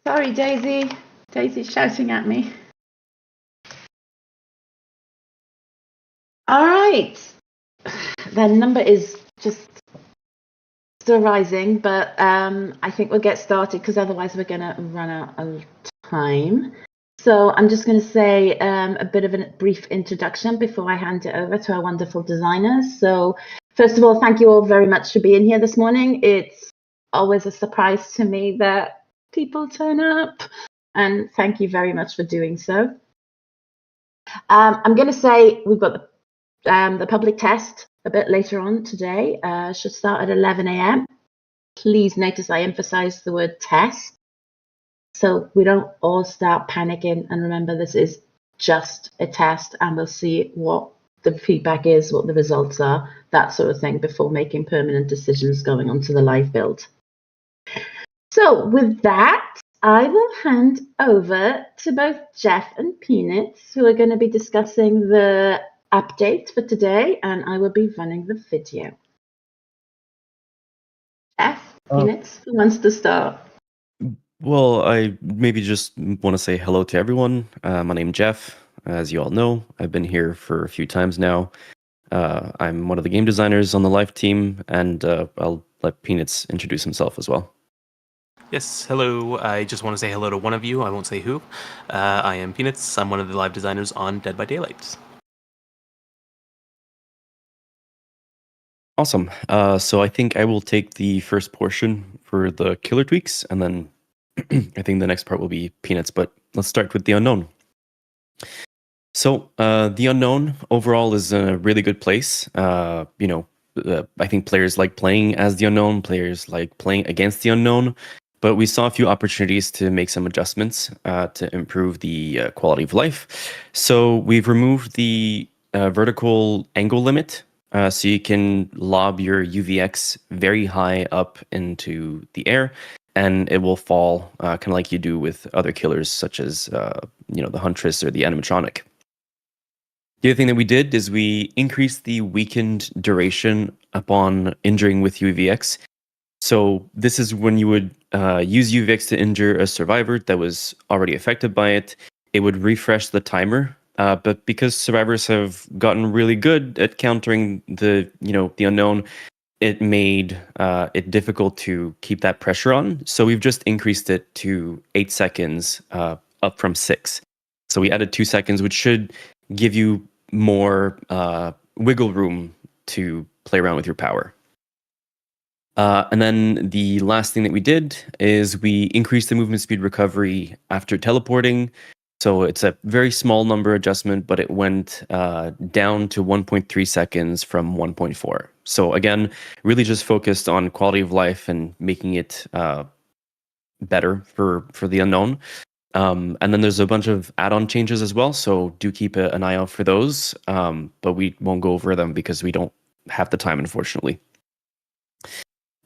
Sorry, Daisy. Daisy's shouting at me. All right. The number is just still rising, but I think we'll get started because otherwise we're going to run out of time. So I'm just going to say a bit of a brief introduction before I hand it over to our wonderful designers. So first of all, thank you all very much for being here this morning. It's always a surprise to me that people turn up, and thank you very much for doing so. I'm going to say we've got the public test a bit later on today. Should start at 11 a.m. Please notice I emphasize the word test, so we don't all start panicking. And remember, this is just a test, and we'll see what the feedback is, what the results are, that sort of thing, before making permanent decisions going on to the live build. So with that, I will hand over to both Jeff and Peanuts, who are going to be discussing the update for today, and I will be running the video. Jeff, Peanuts, who wants to start? Well, I maybe just want to say hello to everyone. My name's Jeff. As you all know, I've been here for a few times now. I'm one of the game designers on the live team, and I'll let Peanuts introduce himself as well. Yes, hello. I just want to say hello to one of you. I won't say who. I am Peanuts. I'm one of the live designers on Dead by Daylight. Awesome. So I think I will take the first portion for the killer tweaks, and then I think the next part will be Peanuts, but let's start with the unknown. So the unknown overall is a really good place. I think players like playing as the unknown, players like playing against the unknown, but we saw a few opportunities to make some adjustments to improve the quality of life. So we've removed the vertical angle limit, so you can lob your UVX very high up into the air, and it will fall kind of like you do with other killers, such as the Huntress or the animatronic. The other thing that we did is we increased the weakened duration upon injuring with UVX. So this is when you would use UVX to injure a survivor that was already affected by it. It would refresh the timer, but because survivors have gotten really good at countering the unknown, it made it difficult to keep that pressure on. So we've just increased it to 8 seconds, up from 6. So we added 2 seconds, which should give you more wiggle room to play around with your power. And then the last thing that we did is we increased the movement speed recovery after teleporting. So it's a very small number adjustment, but it went down to 1.3 seconds from 1.4. So again, really just focused on quality of life and making it better for the unknown. And then there's a bunch of add-on changes as well, so do keep an eye out for those. But we won't go over them because we don't have the time, unfortunately.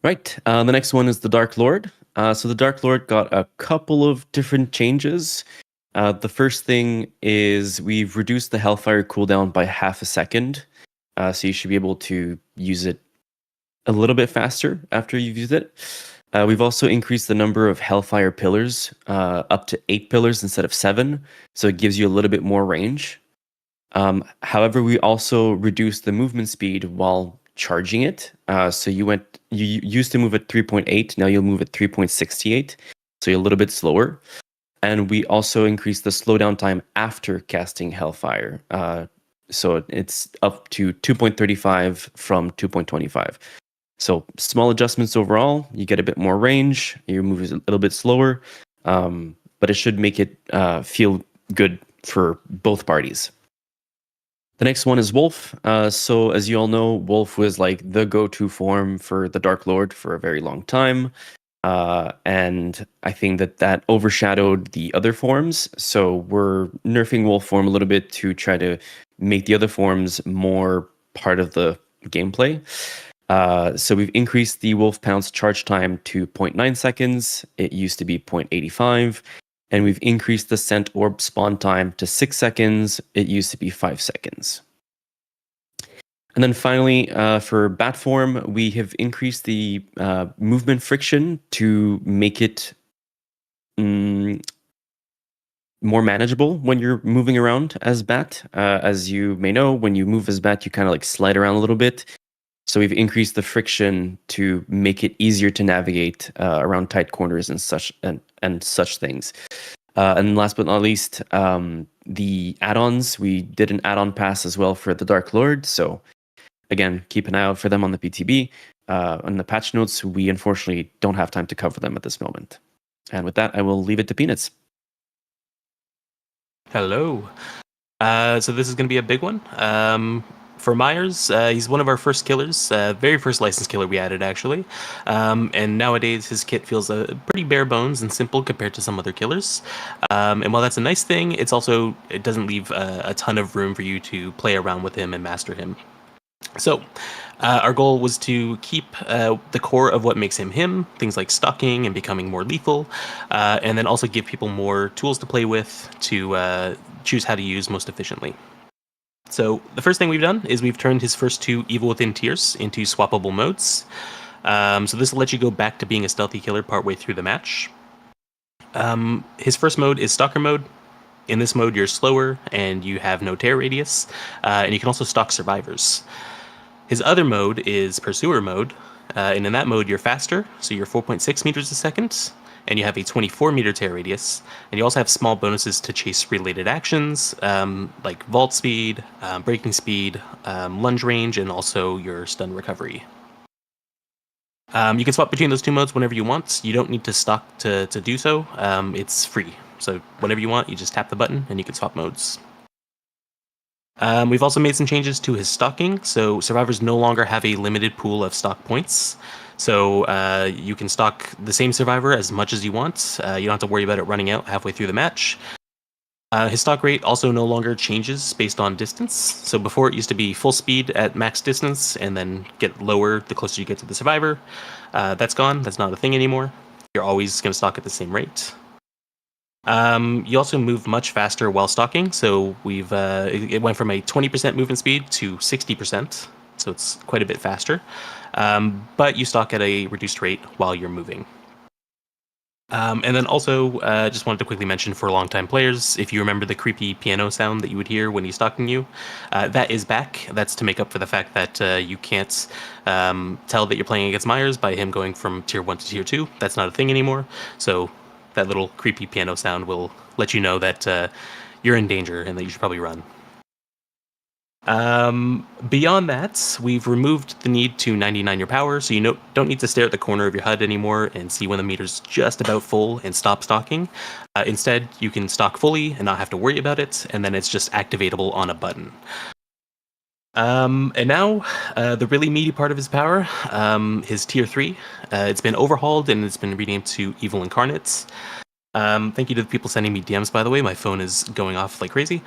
Right, the next one is the Dark Lord. So the Dark Lord got a couple of different changes. The first thing is we've reduced the Hellfire cooldown by half a second. So you should be able to use it a little bit faster after you've used it. We've also increased the number of Hellfire pillars up to 8 pillars instead of 7. So it gives you a little bit more range. However, we also reduced the movement speed while charging it. So you used to move at 3.8, now you'll move at 3.68. So you're a little bit slower. And we also increased the slowdown time after casting Hellfire. So it's up to 2.35 from 2.25. So small adjustments overall. You get a bit more range. Your move is a little bit slower, but it should make it feel good for both parties. The next one is Wolf. So as you all know, Wolf was like the go-to form for the Dark Lord for a very long time. And I think that overshadowed the other forms. So we're nerfing Wolf form a little bit to try to make the other forms more part of the gameplay. So we've increased the Wolf Pounce charge time to 0.9 seconds. It used to be 0.85. And we've increased the Scent Orb spawn time to 6 seconds. It used to be 5 seconds. And then finally, for Bat form, we have increased the movement friction to make it more manageable when you're moving around as Bat. As you may know, when you move as Bat, you kind of like slide around a little bit. So we've increased the friction to make it easier to navigate around tight corners and such things. And last but not least, the add-ons. We did an add-on pass as well for the Dark Lord. So again, keep an eye out for them on the PTB. On the patch notes, we unfortunately don't have time to cover them at this moment. And with that, I will leave it to Peanuts. Hello. So this is going to be a big one. For Myers, he's one of our first killers, very first licensed killer we added, actually. And nowadays, his kit feels pretty bare bones and simple compared to some other killers. And while that's a nice thing, it doesn't leave a ton of room for you to play around with him and master him. So, our goal was to keep the core of what makes him him, things like stalking and becoming more lethal, and then also give people more tools to play with to choose how to use most efficiently. So the first thing we've done is we've turned his first 2 Evil Within tiers into swappable modes. So this will let you go back to being a stealthy killer partway through the match. His first mode is Stalker mode. In this mode, you're slower and you have no tear radius, and you can also stalk survivors. His other mode is Pursuer mode, and in that mode you're faster, so you're 4.6 meters a second, and you have a 24 meter tear radius, and you also have small bonuses to chase related actions, like vault speed, braking speed, lunge range, and also your stun recovery. You can swap between those 2 modes whenever you want. You don't need to stock to do so. It's free, so whenever you want, you just tap the button and you can swap modes. We've also made some changes to his stocking, so survivors no longer have a limited pool of stock points. So you can stock the same survivor as much as you want. You don't have to worry about it running out halfway through the match. His stock rate also no longer changes based on distance. So before it used to be full speed at max distance and then get lower the closer you get to the survivor. That's gone. That's not a thing anymore. You're always going to stock at the same rate. You also move much faster while stalking, so it went from a 20% movement speed to 60%, so it's quite a bit faster. But you stalk at a reduced rate while you're moving. And then also, just wanted to quickly mention for longtime players, if you remember the creepy piano sound that you would hear when he's stalking you, that is back. That's to make up for the fact that you can't tell that you're playing against Myers by him going from tier 1 to tier 2. That's not a thing anymore. So that little creepy piano sound will let you know that you're in danger and that you should probably run. Beyond that, we've removed the need to 99 your power, so you don't need to stare at the corner of your HUD anymore and see when the meter's just about full and stop stalking. Instead, you can stalk fully and not have to worry about it, and then it's just activatable on a button. And now, the really meaty part of his power, his tier 3. It's been overhauled and it's been renamed to Evil Incarnates. Thank you to the people sending me DMs, by the way. My phone is going off like crazy.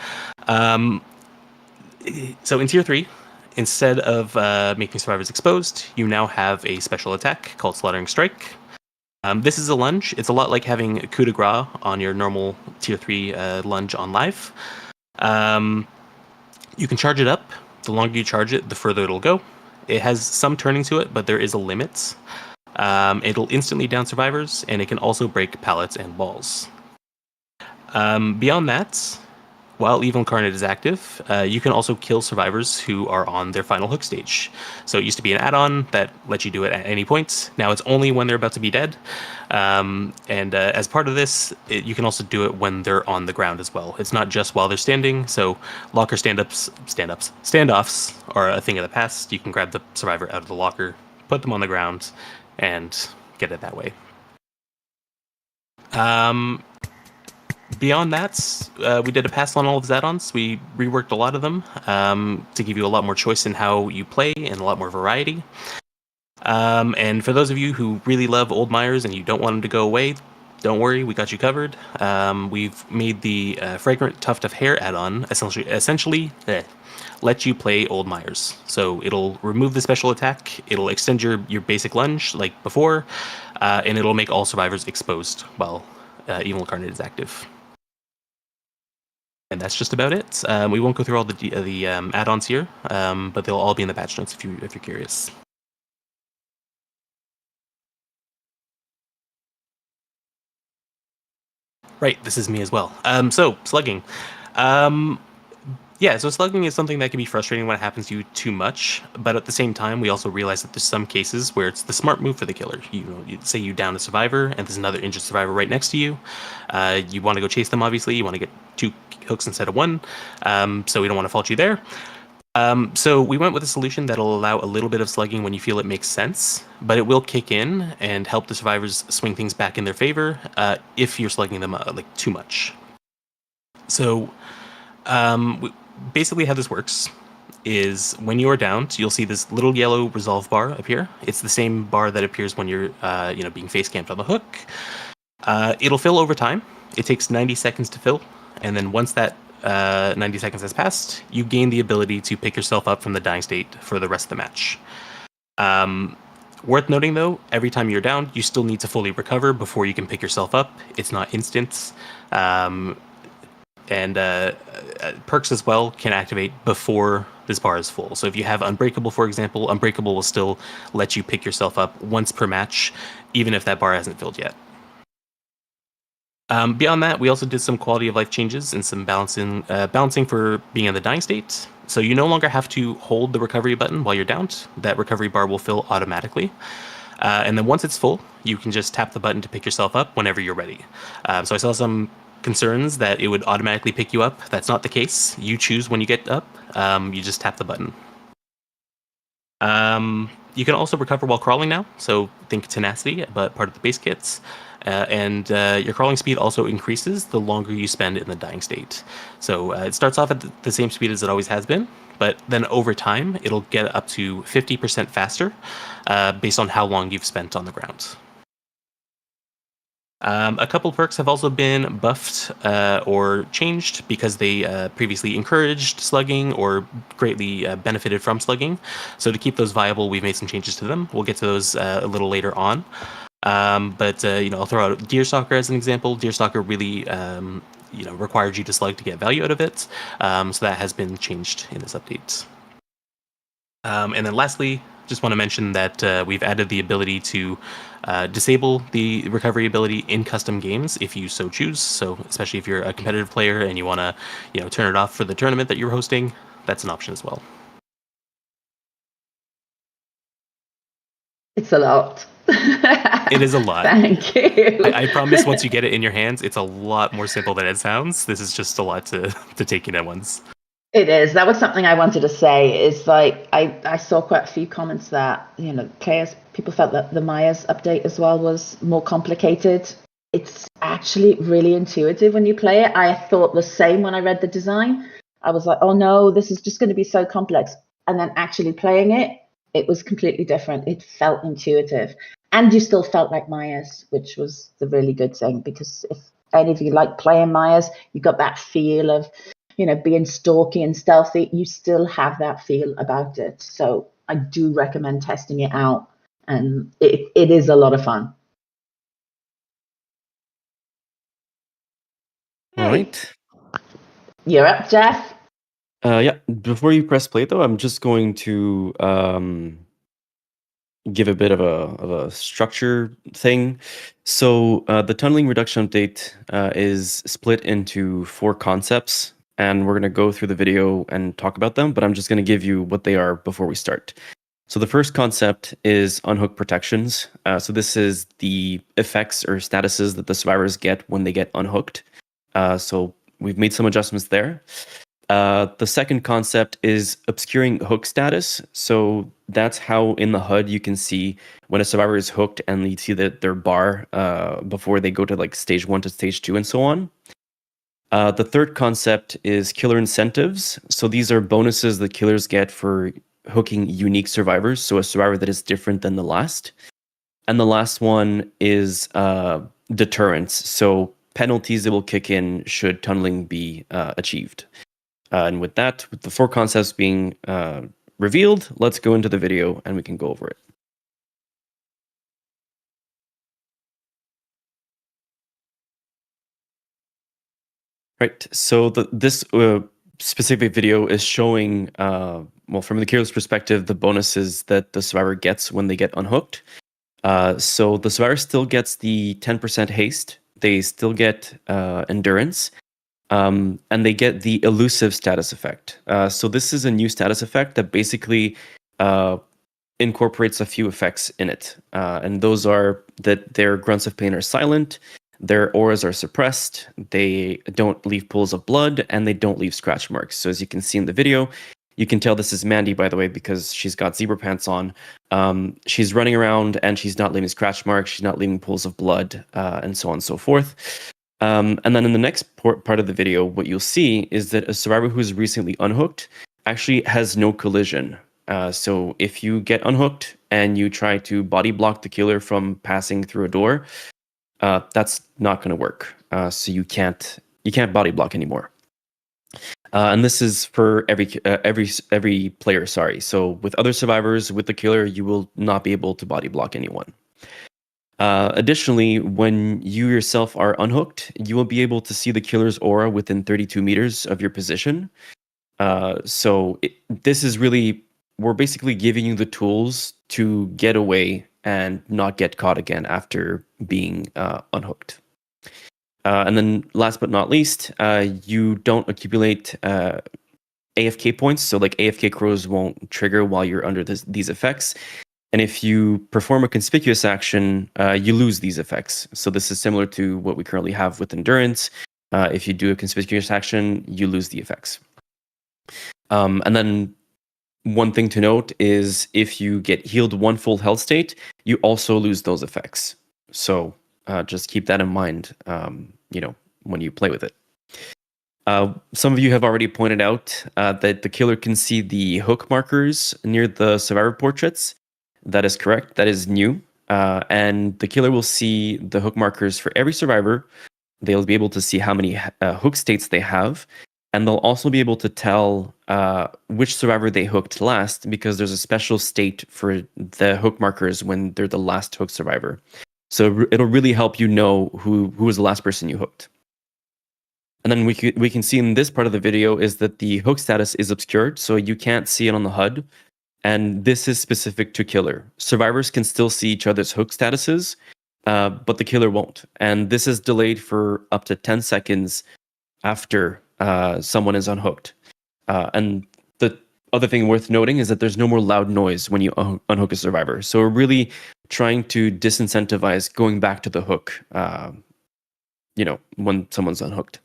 So in tier 3, instead of making survivors exposed, you now have a special attack called Slaughtering Strike. This is a lunge. It's a lot like having a coup de grace on your normal tier 3 lunge on live. You can charge it up. The longer you charge it, the further it'll go. It has some turning to it, but there is a limit. It'll instantly down survivors, and it can also break pallets and walls. Beyond that, while Evil Incarnate is active, you can also kill survivors who are on their final hook stage. So it used to be an add-on that let you do it at any point. Now it's only when they're about to be dead. And as part of this, you can also do it when they're on the ground as well. It's not just while they're standing. So locker standoffs are a thing of the past. You can grab the survivor out of the locker, put them on the ground, and get it that way. Beyond that, we did a pass on all of his add-ons. We reworked a lot of them to give you a lot more choice in how you play and a lot more variety. And for those of you who really love Old Myers and you don't want him to go away, don't worry, we got you covered. We've made the Fragrant Tuft of Hair add-on essentially let you play Old Myers. So it'll remove the special attack, it'll extend your basic lunge like before, and it'll make all survivors exposed while Evil Incarnate is active. And that's just about it. We won't go through all the add-ons here, but they'll all be in the patch notes if you're curious. Right, this is me as well. So slugging. Yeah, so slugging is something that can be frustrating when it happens to you too much, but at the same time, we also realize that there's some cases where it's the smart move for the killer. You say you down a survivor, and there's another injured survivor right next to you. You want to go chase them, obviously. You want to get 2 hooks instead of 1, so we don't want to fault you there. So we went with a solution that'll allow a little bit of slugging when you feel it makes sense, but it will kick in and help the survivors swing things back in their favor if you're slugging them like too much. So basically how this works is when you are downed, you'll see this little yellow resolve bar appear. It's the same bar that appears when you're being face camped on the hook. It'll fill over time. It takes 90 seconds to fill, and then once that 90 seconds has passed, you gain the ability to pick yourself up from the dying state for the rest of the match. Worth noting though, every time you're down, you still need to fully recover before you can pick yourself up. It's not instant. And perks as well can activate before this bar is full. So if you have Unbreakable, for example, Unbreakable will still let you pick yourself up once per match, even if that bar hasn't filled yet. Beyond that, we also did some quality of life changes and some balancing for being in the dying state. So you no longer have to hold the recovery button while you're downed. That recovery bar will fill automatically. And then once it's full, you can just tap the button to pick yourself up whenever you're ready. So I saw some concerns that it would automatically pick you up. That's not the case. You choose when you get up. You just tap the button. You can also recover while crawling now. So think tenacity, but part of the base kits. And your crawling speed also increases the longer you spend in the dying state. So it starts off at the same speed as it always has been, but then over time, it'll get up to 50% faster based on how long you've spent on the ground. A couple perks have also been buffed or changed because they previously encouraged slugging or greatly benefited from slugging. So to keep those viable, we've made some changes to them. We'll get to those a little later on. But I'll throw out Deerstalker as an example. Deerstalker really required you to slug to get value out of it. So that has been changed in this update. And then lastly, just want to mention that we've added the ability to disable the recovery ability in custom games if you so choose. So especially if you're a competitive player and you want to turn it off for the tournament that you're hosting, that's an option as well. It's a lot. It is a lot. Thank you. I promise once you get it in your hands, it's a lot more simple than it sounds. This is just a lot to take in at once. It is. That was something I wanted to say. Is like I saw quite a few comments that people felt that the Myers update as well was more complicated. It's actually really intuitive when you play it. I thought the same when I read the design. I was like, oh no, this is just going to be so complex. And then actually playing it, it was completely different. It felt intuitive. And you still felt like Myers, which was the really good thing, because if any of you like playing Myers, you got that feel of, being stalky and stealthy. You still have that feel about it. So I do recommend testing it out. And it is a lot of fun. All right. You're up, Jeff. Yeah. Before you press play, though, I'm just going to give a bit of a structure thing. So the tunneling reduction update is split into 4 concepts, and we're going to go through the video and talk about them, but I'm just going to give you what they are before we start. So the first concept is unhook protections. So this is the effects or statuses that the survivors get when they get unhooked. So we've made some adjustments there. The second concept is obscuring hook status. So that's how in the HUD you can see when a survivor is hooked and you see that their bar before they go to like stage 1 to stage 2 and so on. The third concept is killer incentives. So these are bonuses that killers get for hooking unique survivors. So a survivor that is different than the last. And the last one is deterrence. So penalties that will kick in should tunneling be achieved. And with that, with the 4 concepts being revealed, let's go into the video and we can go over it. Right, so this specific video is showing, from the killer's perspective, the bonuses that the survivor gets when they get unhooked. So the survivor still gets the 10% haste they still get endurance, and they get the elusive status effect. So this is a new status effect that basically incorporates a few effects in it, and those are that their grunts of pain are silent, their auras are suppressed, they don't leave pools of blood, and they don't leave scratch marks. So as you can see in the video, you can tell this is Mandy, by the way, because she's got zebra pants on. She's running around and she's not leaving scratch marks, she's not leaving pools of blood, and so on and so forth. And then in the next part of the video, what you'll see is that a survivor who is recently unhooked actually has no collision. So if you get unhooked and you try to body block the killer from passing through a door, that's not going to work. So you can't body block anymore. And this is for every player. Sorry. So with other survivors, with the killer, you will not be able to body block anyone. Additionally, when you yourself are unhooked, you will be able to see the killer's aura within 32 meters of your position. This is really, we're basically giving you the tools to get away and not get caught again after being unhooked. And then last but not least, you don't accumulate AFK points. So like AFK crows won't trigger while you're under these effects. And if you perform a conspicuous action, you lose these effects. So this is similar to what we currently have with endurance. If you do a conspicuous action, you lose the effects. And then one thing to note is if you get healed one full health state, you also lose those effects. So just keep that in mind, when you play with it. Some of you have already pointed out that the killer can see the hook markers near the survivor portraits. That is correct. That is new. And the killer will see the hook markers for every survivor. They'll be able to see how many hook states they have. And they'll also be able to tell which survivor they hooked last, because there's a special state for the hook markers when they're the last hook survivor. So it'll really help you know who was the last person you hooked. And then we can see in this part of the video is that the hook status is obscured, so you can't see it on the HUD. And this is specific to killer. Survivors can still see each other's hook statuses, but the killer won't. And this is delayed for up to 10 seconds after someone is unhooked. And the other thing worth noting is that there's no more loud noise when you unhook a survivor. So we're really trying to disincentivize going back to the hook, when someone's unhooked.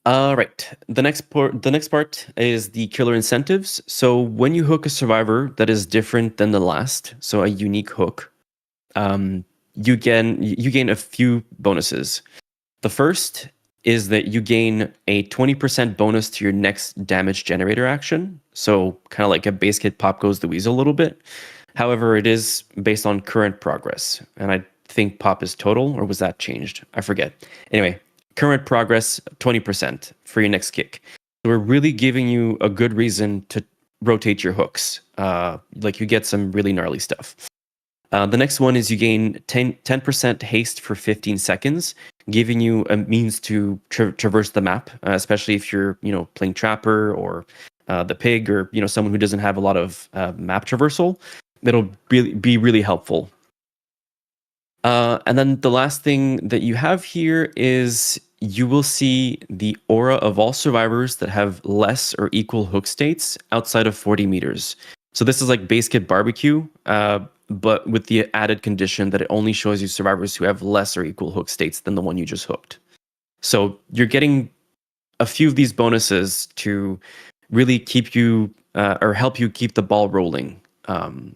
All right. The next part is the killer incentives. So when you hook a survivor that is different than the last, so a unique hook, you gain a few bonuses. The first is that you gain a 20% bonus to your next damage generator action. So kind of like a base kit pop goes the weasel a little bit. However, it is based on current progress. And I think pop is total, or was that changed? I forget. Anyway, current progress, 20% for your next kick. So we're really giving you a good reason to rotate your hooks. Like you get some really gnarly stuff. The next one is you gain 10% haste for 15 seconds, giving you a means to traverse the map, especially if you're playing Trapper or the Pig, or someone who doesn't have a lot of map traversal. That'll be really helpful. And then the last thing that you have here is you will see the aura of all survivors that have less or equal hook states outside of 40 meters. So this is like base kit barbecue, but with the added condition that it only shows you survivors who have less or equal hook states than the one you just hooked. So you're getting a few of these bonuses to really keep you or help you keep the ball rolling. The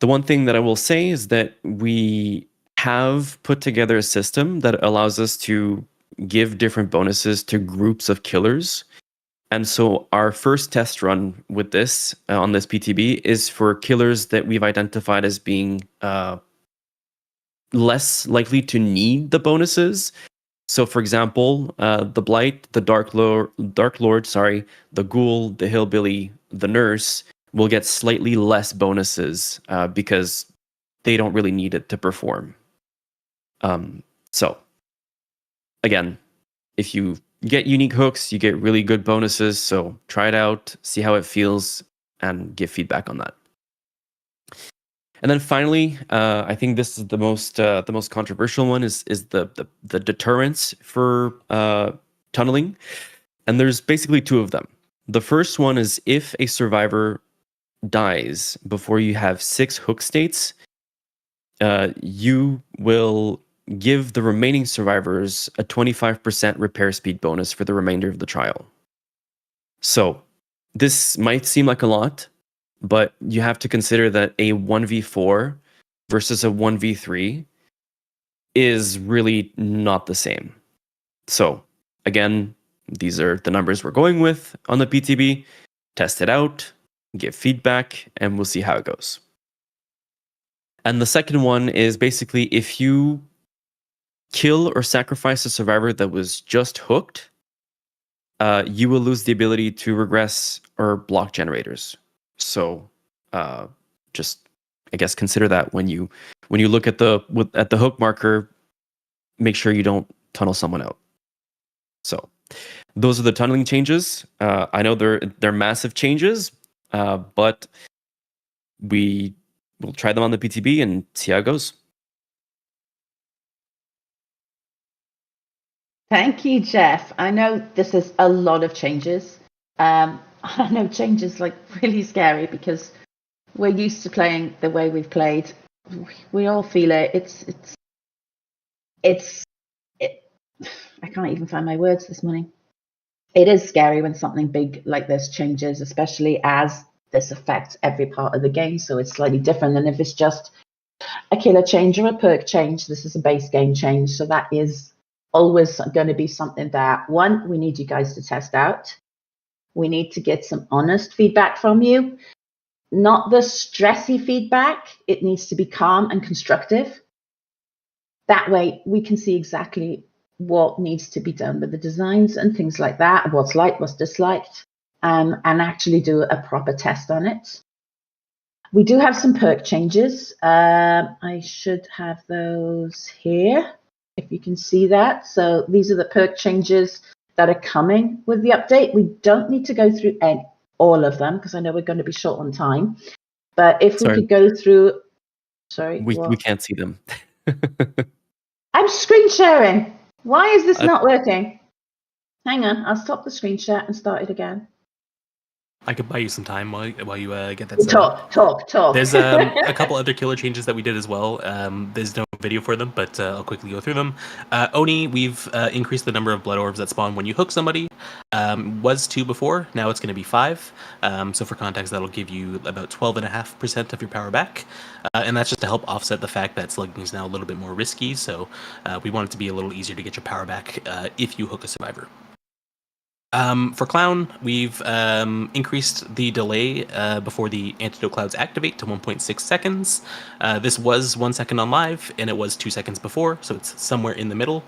one thing that I will say is that we have put together a system that allows us to give different bonuses to groups of killers. And so our first test run with this, on this PTB, is for killers that we've identified as being less likely to need the bonuses. So for example, the Blight, the Dark Lord, the Ghoul, the Hillbilly, the Nurse will get slightly less bonuses because they don't really need it to perform. So again, if you get unique hooks, you get really good bonuses. So try it out, see how it feels, and give feedback on that. And then finally, I think this is the most controversial one is the deterrence for tunneling, and there's basically two of them. The first one is if a survivor dies before you have 6 hook states, you will give the remaining survivors a 25% repair speed bonus for the remainder of the trial. So this might seem like a lot, but you have to consider that a 1v4 versus a 1v3 is really not the same. So again, these are the numbers we're going with on the PTB. Test it out, give feedback, and we'll see how it goes. And the second one is basically if you kill or sacrifice a survivor that was just hooked, you will lose the ability to regress or block generators. So just, I guess, consider that when you look at the hook marker, make sure you don't tunnel someone out. So those are the tunneling changes. I know they're massive changes, but we will try them on the PTB and see how it goes. Thank you, Jeff. I know this is a lot of changes. I know change is like really scary because we're used to playing the way we've played. We all feel it. I can't even find my words this morning. It is scary when something big like this changes, especially as this affects every part of the game. So it's slightly different than if it's just a killer change or a perk change. This is a base game change. So that is always going to be something that, one, we need you guys to test out. We need to get some honest feedback from you. Not the stressy feedback. It needs to be calm and constructive. That way we can see exactly what needs to be done with the designs and things like that, what's liked, what's disliked, and actually do a proper test on it. We do have some perk changes. I should have those here, if you can see that. So these are the perk changes that are coming with the update. We don't need to go through all of them because I know we're going to be short on time. But if we could go through... Sorry, we can't see them. I'm screen sharing. Why is this not working? Hang on, I'll stop the screen share and start it again. I could buy you some time while you get that set up. Talk. There's a couple other killer changes that we did as well. There's no video for them, but I'll quickly go through them. Oni, we've increased the number of blood orbs that spawn when you hook somebody. Was 2 before, now it's going to be 5. So for context, that'll give you about 12.5% of your power back. And that's just to help offset the fact that slugging is now a little bit more risky. So we want it to be a little easier to get your power back if you hook a survivor. For Clown, we've increased the delay before the antidote clouds activate to 1.6 seconds. This was 1 second on live, and it was 2 seconds before, so it's somewhere in the middle.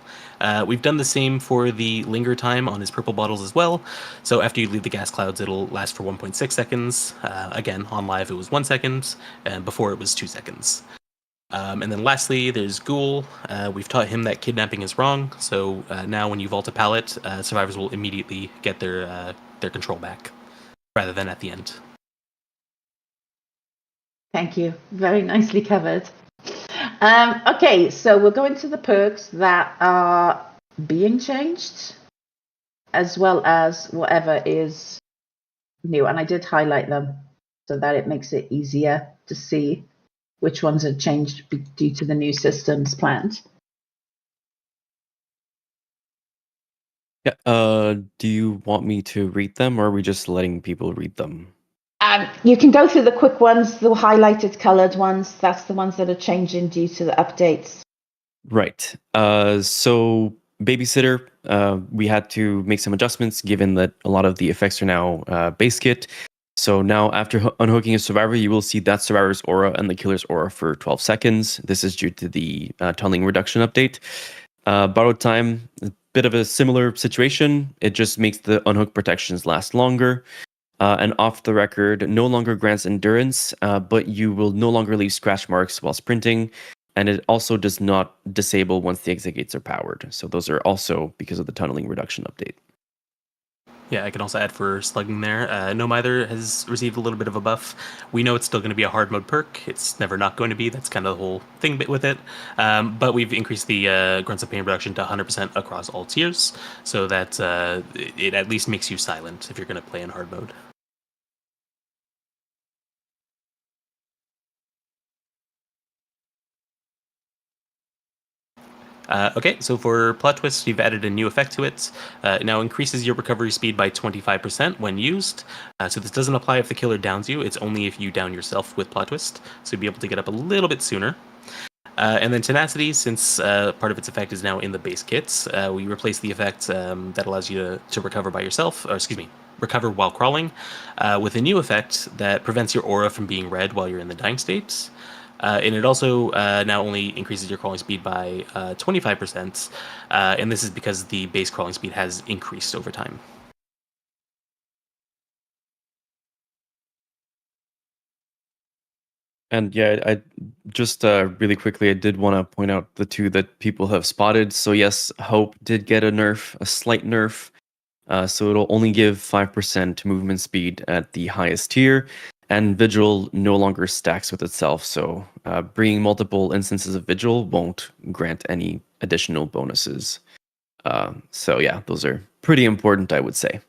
We've done the same for the linger time on his purple bottles as well. So after you leave the gas clouds, it'll last for 1.6 seconds. Again, on live it was 1 second, and before it was 2 seconds. And then lastly, there's Ghoul. We've taught him that kidnapping is wrong, so now when you vault a pallet, survivors will immediately get their control back, rather than at the end. Thank you. Very nicely covered. Okay, so we'll go into the perks that are being changed, as well as whatever is new. And I did highlight them so that it makes it easier to see which ones have changed due to the new systems planned. Yeah. Do you want me to read them, or are we just letting people read them? You can go through the quick ones, the highlighted colored ones. That's the ones that are changing due to the updates. Right. So Babysitter, we had to make some adjustments given that a lot of the effects are now base kit. So now after unhooking a survivor, you will see that survivor's aura and the killer's aura for 12 seconds. This is due to the tunneling reduction update. Borrowed time, a bit of a similar situation. It just makes the unhook protections last longer. And off the record, no longer grants endurance, but you will no longer leave scratch marks while sprinting. And it also does not disable once the exit gates are powered. So those are also because of the tunneling reduction update. Yeah, I can also add for slugging there. No Mither has received a little bit of a buff. We know it's still going to be a hard mode perk. It's never not going to be. That's kind of the whole thing with it. But we've increased the Grunts of Pain reduction to 100% across all tiers, so that it at least makes you silent if you're going to play in hard mode. Okay, so for Plot Twist, we've added a new effect to it. It now increases your recovery speed by 25% when used. So this doesn't apply if the killer downs you. It's only if you down yourself with Plot Twist. So you'll be able to get up a little bit sooner. And then Tenacity, since part of its effect is now in the base kits, we replace the effect that allows you to recover by yourself, or excuse me, recover while crawling, with a new effect that prevents your aura from being red while you're in the dying state. And it also now only increases your crawling speed by 25%, and this is because the base crawling speed has increased over time. And yeah, I just really quickly, I did want to point out the two that people have spotted. So yes, Hope did get a nerf, a slight nerf. So it'll only give 5% movement speed at the highest tier, and Vigil no longer stacks with itself. So bringing multiple instances of Vigil won't grant any additional bonuses. So yeah, those are pretty important, I would say.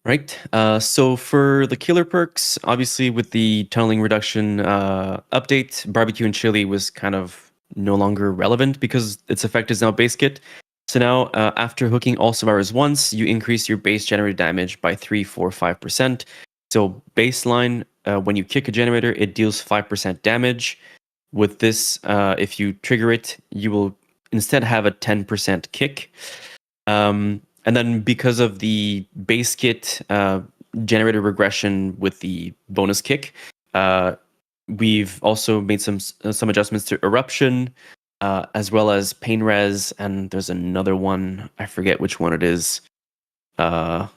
Right. So for the killer perks, obviously with the tunneling reduction update, barbecue and chili was kind of no longer relevant because its effect is now base kit. So now, after hooking all survivors once, you increase your base generated damage by 3, 4, 5%. So baseline, when you kick a generator, it deals 5% damage. With this, if you trigger it, you will instead have a 10% kick. And then because of the base kit generated regression with the bonus kick, we've also made some adjustments to eruption, as well as pain res, and there's another one, I forget which one it is. Pop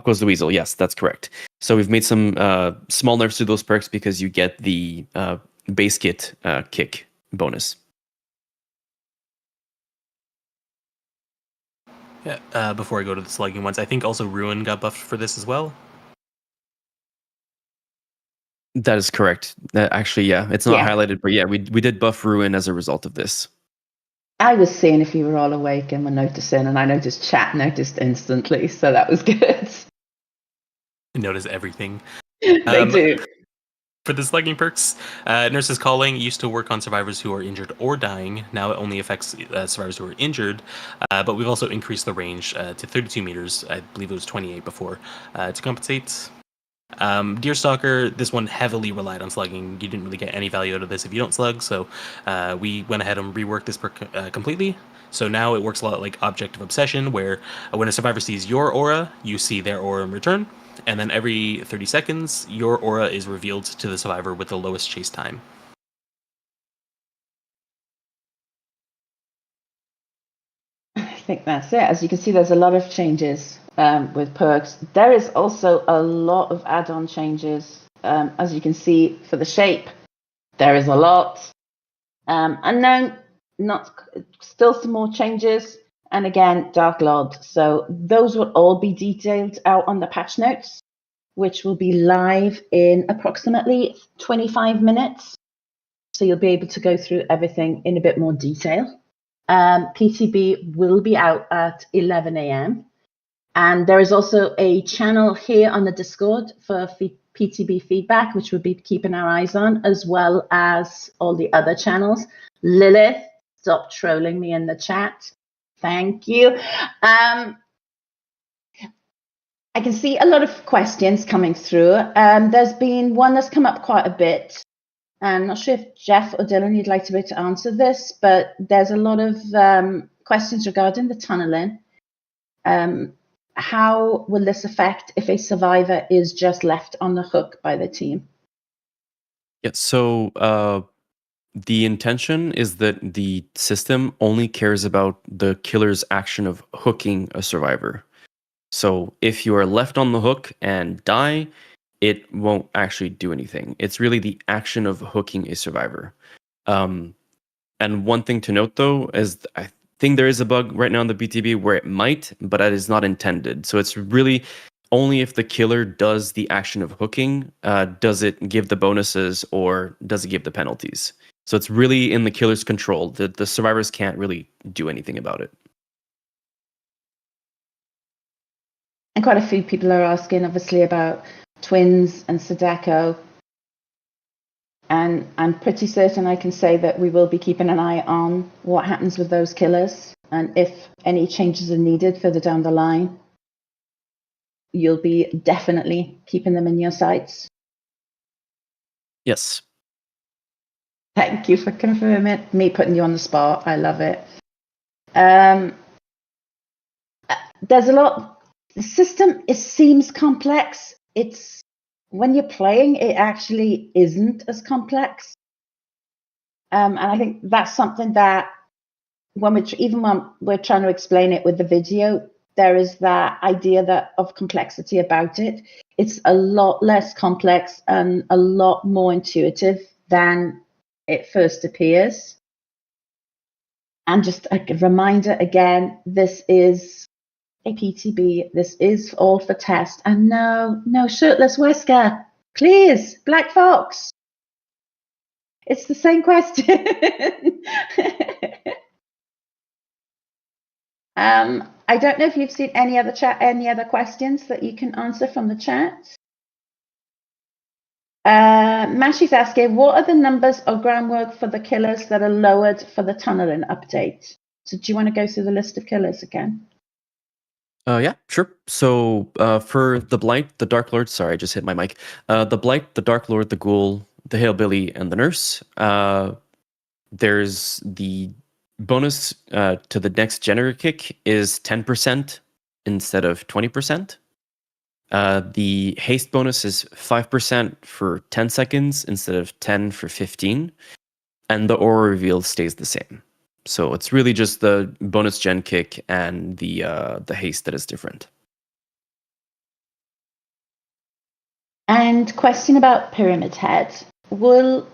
Goes the Weasel, yes, that's correct. So we've made some small nerfs to those perks because you get the base kit kick bonus. Yeah, before I go to the slugging ones, I think also Ruin got buffed for this as well. That is correct. Actually, yeah, it's not highlighted, but yeah, we did buff Ruin as a result of this. I was seeing if you were all awake and were noticing, and I noticed chat noticed instantly, so that was good. Notice everything. They do. For the slugging perks, Nurse's Calling used to work on survivors who are injured or dying. Now it only affects survivors who are injured, but we've also increased the range to 32 meters. I believe it was 28 before, to compensate. Deerstalker, this one heavily relied on slugging. You didn't really get any value out of this if you don't slug, so we went ahead and reworked this perk completely. So now it works a lot like Object of Obsession, where when a survivor sees your aura, you see their aura in return. And then every 30 seconds, your aura is revealed to the survivor with the lowest chase time. I think that's it. As you can see, there's a lot of changes with perks. There is also a lot of add-on changes. As you can see, for the shape, there is a lot. And then still some more changes. And again, Dark Lord. So those will all be detailed out on the patch notes, which will be live in approximately 25 minutes. So you'll be able to go through everything in a bit more detail. PTB will be out at 11 a.m. And there is also a channel here on the Discord for PTB feedback, which we'll be keeping our eyes on, as well as all the other channels. Lilith, stop trolling me in the chat. Thank you. I can see a lot of questions coming through. There's been one that's come up quite a bit. I'm not sure if Jeff or Dylan, you'd like to be able to answer this, but there's a lot of questions regarding the tunneling. How will this affect if a survivor is just left on the hook by the team? Yeah, so the intention is that the system only cares about the killer's action of hooking a survivor. So if you are left on the hook and die, it won't actually do anything. It's really the action of hooking a survivor. And one thing to note, though, is think there is a bug right now in the PTB where it might, but that is not intended. So it's really only if the killer does the action of hooking, does it give the bonuses or does it give the penalties. So it's really in the killer's control. The survivors can't really do anything about it. And quite a few people are asking, obviously, about Twins and Sadeko. And I'm pretty certain I can say that we will be keeping an eye on what happens with those killers. And if any changes are needed further down the line, you'll be definitely keeping them in your sights. Yes. Thank you for confirming. Me putting you on the spot. I love it. There's a lot. The system, it seems complex. It's when you're playing, it actually isn't as complex. And I think that's something that when we're trying to explain it with the video, there is that idea of complexity about it. It's a lot less complex and a lot more intuitive than it first appears. And just a reminder again, this is a PTB. This is all for test. And no shirtless Wesker. Please, Black Fox. It's the same question. I don't know if you've seen any other questions that you can answer from the chat. Mashi's asking, what are the numbers of groundwork for the killers that are lowered for the tunneling update? So do you want to go through the list of killers again? Yeah, sure. So for the Blight, the Dark Lord, sorry, I just hit my mic. The Blight, the Dark Lord, the Ghoul, the Hillbilly, and the Nurse. There's the bonus to the next generator kick is 10% instead of 20%. The haste bonus is 5% for 10 seconds instead of 10 for 15. And the aura reveal stays the same. So it's really just the bonus gen kick and the haste that is different. And question about Pyramid Head. Will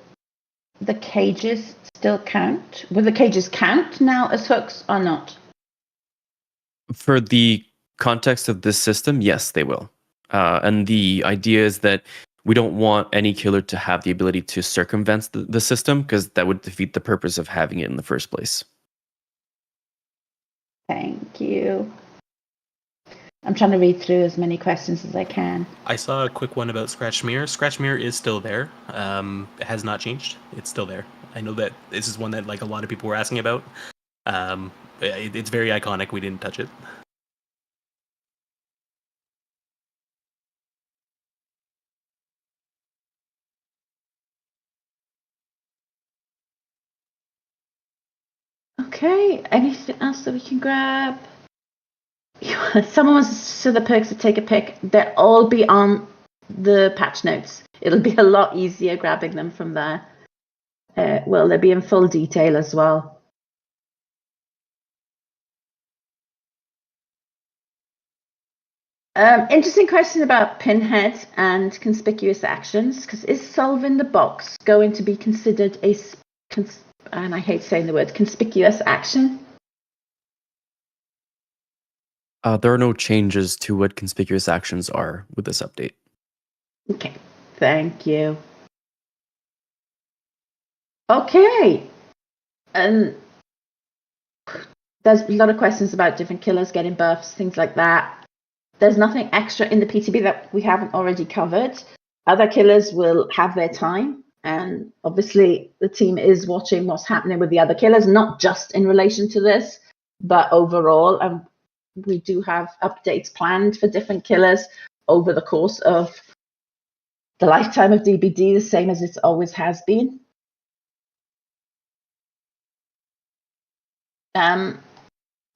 the cages still count? Will the cages count now as hooks or not? For the context of this system, yes, they will. And the idea is that we don't want any killer to have the ability to circumvent the system, because that would defeat the purpose of having it in the first place. Thank you. I'm trying to read through as many questions as I can. I saw a quick one about Scratch Mirror. Scratch Mirror is still there. It has not changed. It's still there. I know that this is one that like a lot of people were asking about. It's very iconic. We didn't touch it. Okay, anything else that we can grab? Someone wants to see the perks to take a pic. They'll all be on the patch notes. It'll be a lot easier grabbing them from there. Well, they'll be in full detail as well. Interesting question about Pinhead and conspicuous actions, because is solving the box going to be considered and I hate saying the word, conspicuous action? There are no changes to what conspicuous actions are with this update. Okay, thank you. Okay, and there's a lot of questions about different killers getting buffs, things like that. There's nothing extra in the PTB that we haven't already covered. Other killers will have their time, and obviously the team is watching what's happening with the other killers, not just in relation to this, but overall. And we do have updates planned for different killers over the course of the lifetime of DBD, the same as it always has been.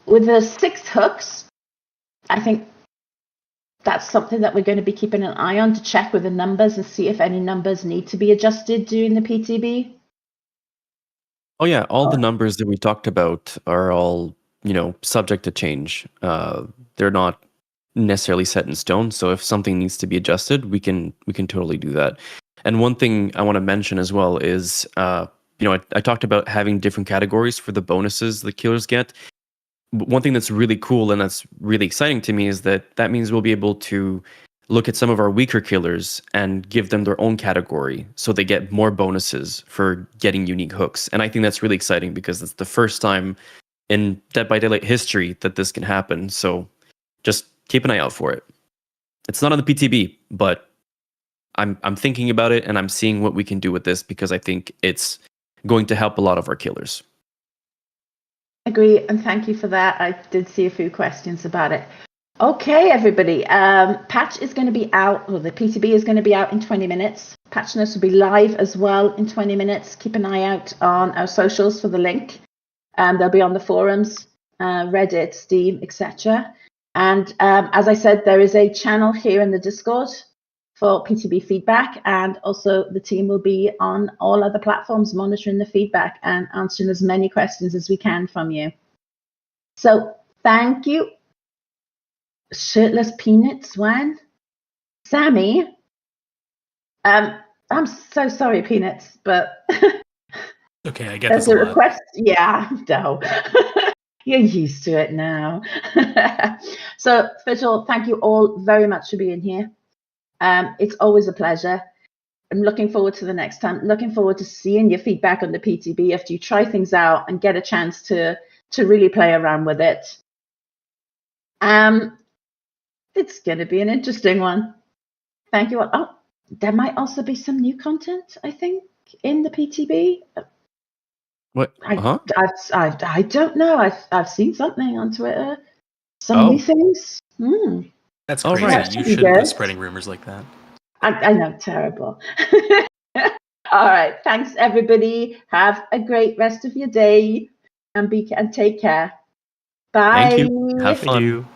With the 6 hooks, I think that's something that we're going to be keeping an eye on to check with the numbers and see if any numbers need to be adjusted during the PTB. Oh yeah, all the numbers that we talked about are all, subject to change. They're not necessarily set in stone. So if something needs to be adjusted, we can totally do that. And one thing I want to mention as well is, I talked about having different categories for the bonuses the killers get. one thing that's really cool and that's really exciting to me is that means we'll be able to look at some of our weaker killers and give them their own category so they get more bonuses for getting unique hooks. And I think that's really exciting because it's the first time in Dead by Daylight history that this can happen. So just keep an eye out for it. It's not on the PTB, but I'm thinking about it and I'm seeing what we can do with this because I think it's going to help a lot of our killers. Agree, and thank you for that. I did see a few questions about it. Okay, everybody. Patch is going to be out, or the PTB is going to be out in 20 minutes. Patch notes will be live as well in 20 minutes. Keep an eye out on our socials for the link. They'll be on the forums, Reddit, Steam, etc. And as I said, there is a channel here in the Discord for PTB feedback, and also the team will be on all other platforms monitoring the feedback and answering as many questions as we can from you. So thank you. Shirtless Peanuts, Swan. Sammy, I'm so sorry, Peanuts, but Okay, I get there's this a a lot. request. Yeah, no. You're used to it now. So, first of all, thank you all very much for being here. It's always a pleasure. I'm looking forward to the next time. Looking forward to seeing your feedback on the PTB after you try things out and get a chance to really play around with it. It's going to be an interesting one. Thank you all. Oh, there might also be some new content, I think, in the PTB. What? I don't know. I've seen something on Twitter. Some new things. That's All crazy. right. You Be shouldn't good. be spreading rumors like that. I know, terrible. All right. Thanks, everybody. Have a great rest of your day and take care. Bye. Thank you. Have Thank fun. you.